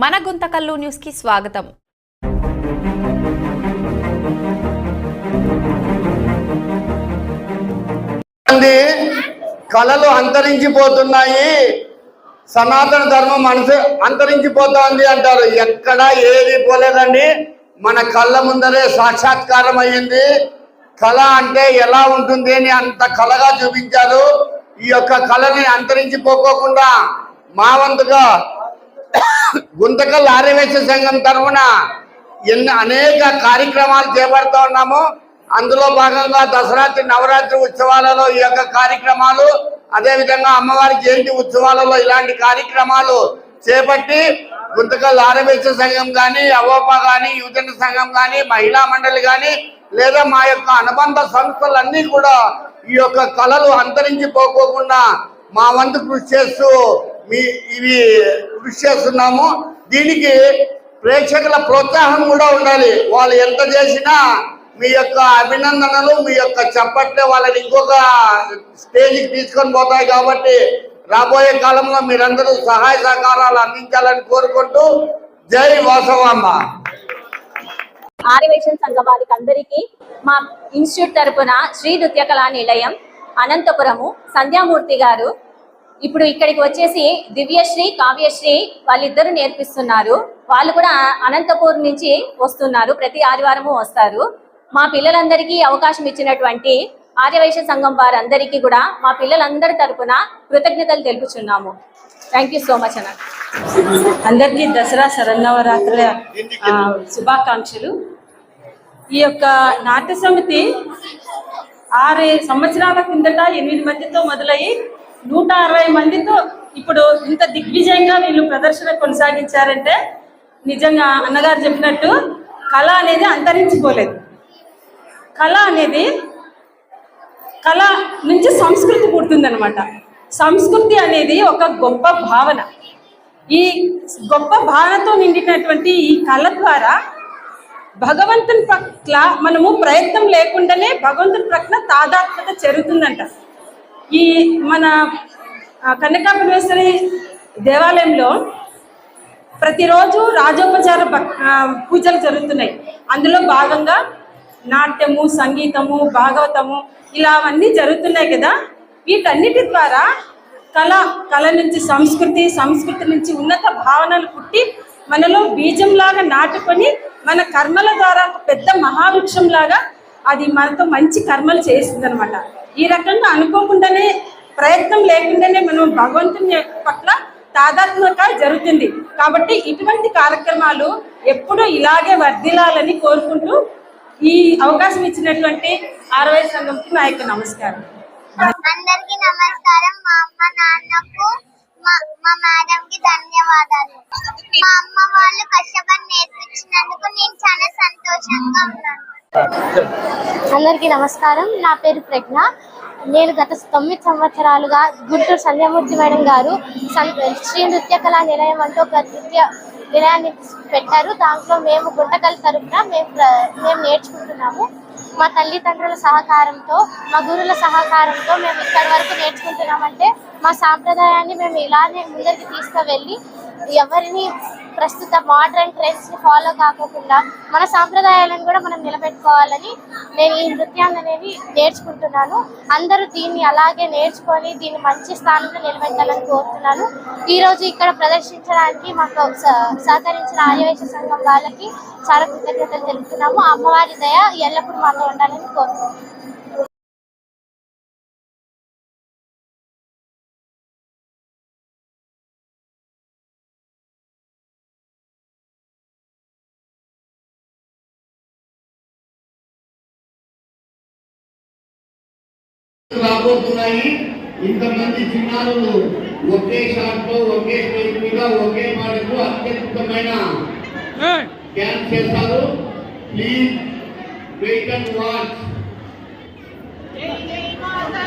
మన గుంతకల్లు న్యూస్ కి స్వాగతం. కళలు అంతరించిపోతున్నాయి, సనాతన ధర్మం అంతరించిపోతోంది అంటారు. ఎక్కడ ఏది పోలేదండి. మన కళ్ళ ముందరే సాక్షాత్కారం అయ్యింది. కళ అంటే ఎలా ఉంటుంది అని అంత కళగా చూపించారు. ఈ యొక్క కళని అంతరించిపోకోకుండా మా వంతుగా గుంతకల్ ఆర్యవైశ్య సంఘం తరఫున అనేక కార్యక్రమాలు చేపడుతూ ఉన్నాము. అందులో భాగంగా దసరా నవరాత్రి ఉత్సవాలలో ఈ యొక్క కార్యక్రమాలు, అదేవిధంగా అమ్మవారి జయంతి ఉత్సవాలలో ఇలాంటి కార్యక్రమాలు చేపట్టి గుంతకల్ ఆర్యవైశ్య సంఘం కానీ, అవోపా కానీ, యువజన సంఘం కానీ, మహిళా మండలి కానీ, లేదా మా యొక్క అనుబంధ సంస్థలన్నీ కూడా ఈ యొక్క కళలు అంతరించిపోకోకుండా మా వంతు కృషి చేస్తూ కృషి చేస్తున్నాము. దీనికి ప్రేక్షకుల ప్రోత్సాహం కూడా ఉండాలి. వాళ్ళు ఎంత చేసినా మీ యొక్క అభినందనలు, మీ యొక్క చప్పట్లే వాళ్ళని ఇంకొక స్టేజ్కి తీసుకొని పోతాయి. కాబట్టి రాబోయే కాలంలో మీరందరూ సహాయ సహకారాలు అందించాలని కోరుకుంటూ జై వాసవాంబ. ఆర్యవైశ్య సంఘం వారికి అందరికీ మా ఇన్స్టిట్యూట్ తరపున శ్రీ నృత్య కళా నిలయం అనంతపురము సంధ్యామూర్తి గారు ఇప్పుడు ఇక్కడికి వచ్చేసి దివ్యశ్రీ, కావ్యశ్రీ వాళ్ళిద్దరు నేర్పిస్తున్నారు. వాళ్ళు కూడా అనంతపూర్ నుంచి వస్తున్నారు, ప్రతి ఆదివారము వస్తారు. మా పిల్లలందరికీ అవకాశం ఇచ్చినటువంటి ఆర్యవైశ్య సంఘం వారందరికీ కూడా మా పిల్లలందరి తరపున కృతజ్ఞతలు తెలుపుచున్నాము. థ్యాంక్ యూ సో మచ్ అన్న. అందరికీ దసరా శరన్నవరాత్రుల శుభాకాంక్షలు. ఈ యొక్క నాట్య సమితి 6 సంవత్సరాల కిందట 8 మందితో మొదలయ్యి 160 మందితో ఇప్పుడు ఇంత దిగ్విజయంగా వీళ్ళు ప్రదర్శన కొనసాగించారంటే నిజంగా అన్నగారు చెప్పినట్టు కళ అనేది అంతరించిపోలేదు. కళ నుంచి సంస్కృతి పుడుతుందన్నమాట. సంస్కృతి అనేది ఒక గొప్ప భావన. ఈ గొప్ప భావనతో నిండినటువంటి ఈ కళ ద్వారా భగవంతుని పట్ల మనము ప్రయత్నం లేకుండానే భగవంతుని పట్ల తాదాత్మ్యత జరుగుతుందంట. ఈ మన కనకాపరమేశ్వరి దేవాలయంలో ప్రతిరోజు రాజోపచార పూజలు జరుగుతున్నాయి. అందులో భాగంగా నాట్యము, సంగీతము, భాగవతము ఇలా అవన్నీ జరుగుతున్నాయి కదా. వీటన్నిటి ద్వారా కళ నుంచి సంస్కృతి నుంచి ఉన్నత భావనలు పుట్టి మనలో బీజంలాగా నాటుకొని మన కర్మల ద్వారా పెద్ద మహావృక్షంలాగా అది మనతో మంచి కర్మలు చేస్తుంది అనమాట. ఈ రకంగా అనుకోకుండానే ప్రయత్నం లేకుండానే మనం భగవంతుని పట్ల తాదాత్మ్యత జరుగుతుంది. కాబట్టి ఇటువంటి కార్యక్రమాలు ఎప్పుడూ ఇలాగే వర్ధిల్లాలని కోరుకుంటూ ఈ అవకాశం ఇచ్చినటువంటి ఆర్యవైశ్య సంఘంకి నా యొక్క నమస్కారం. అందరికీ నమస్కారం. మా అమ్మ నాన్నకు మా మేడం కి ధన్యవాదాలు. మా అమ్మ వాళ్ళు కష్టపడి నేర్పించినందుకు నేను చాలా సంతోషంగా ఉన్నాను. అందరికీ నమస్కారం. నా పేరు ప్రజ్ఞ. నేను గత 9 సంవత్సరాలుగా గుంటూరు సంధ్యామూర్తి మేడం గారు శ్రీ నృత్య కళా నిలయం అంటూ ఒక నృత్య నిలయాన్ని పెట్టారు. దాంట్లో మేము గుంటకల్ తరపున మేము నేర్చుకుంటున్నాము. మా తల్లిదండ్రుల సహకారంతో, మా గురువుల సహకారంతో మేము ఇక్కడి వరకు నేర్చుకుంటున్నామంటే మా సాంప్రదాయాన్ని మేము ఇలానే ముందరికి తీసుకువెళ్ళి ఎవరిని ప్రస్తుత మోడర్న్ ట్రెండ్స్ని ఫాలో కాకుండా మన సాంప్రదాయాలను కూడా మనం నిలబెట్టుకోవాలని నేను ఈ నృత్యాన్ని అనేది నేర్చుకుంటున్నాను. అందరూ దీన్ని అలాగే నేర్చుకొని దీన్ని మంచి స్థానంలో నిలబెట్టాలని కోరుతున్నాను. ఈరోజు ఇక్కడ ప్రదర్శించడానికి మాకు సహకరించిన ఆర్యవైశ్య సంఘం వాళ్ళకి చాలా కృతజ్ఞతలు తెలుపుతున్నాము. అమ్మవారి దయ ఎల్లప్పుడూ మాతో ఉండాలని కోరుతున్నాను. రాబోతున్నాయి. ఇంతమంది చిన్నారులు ఒకే షాట్ లో, ఒకే స్టేజ్ మీద, ఒకే పాటకు అత్యద్భుతమైన డ్యాన్స్ చేస్తారు. Please wait and watch. జై జై మాతా.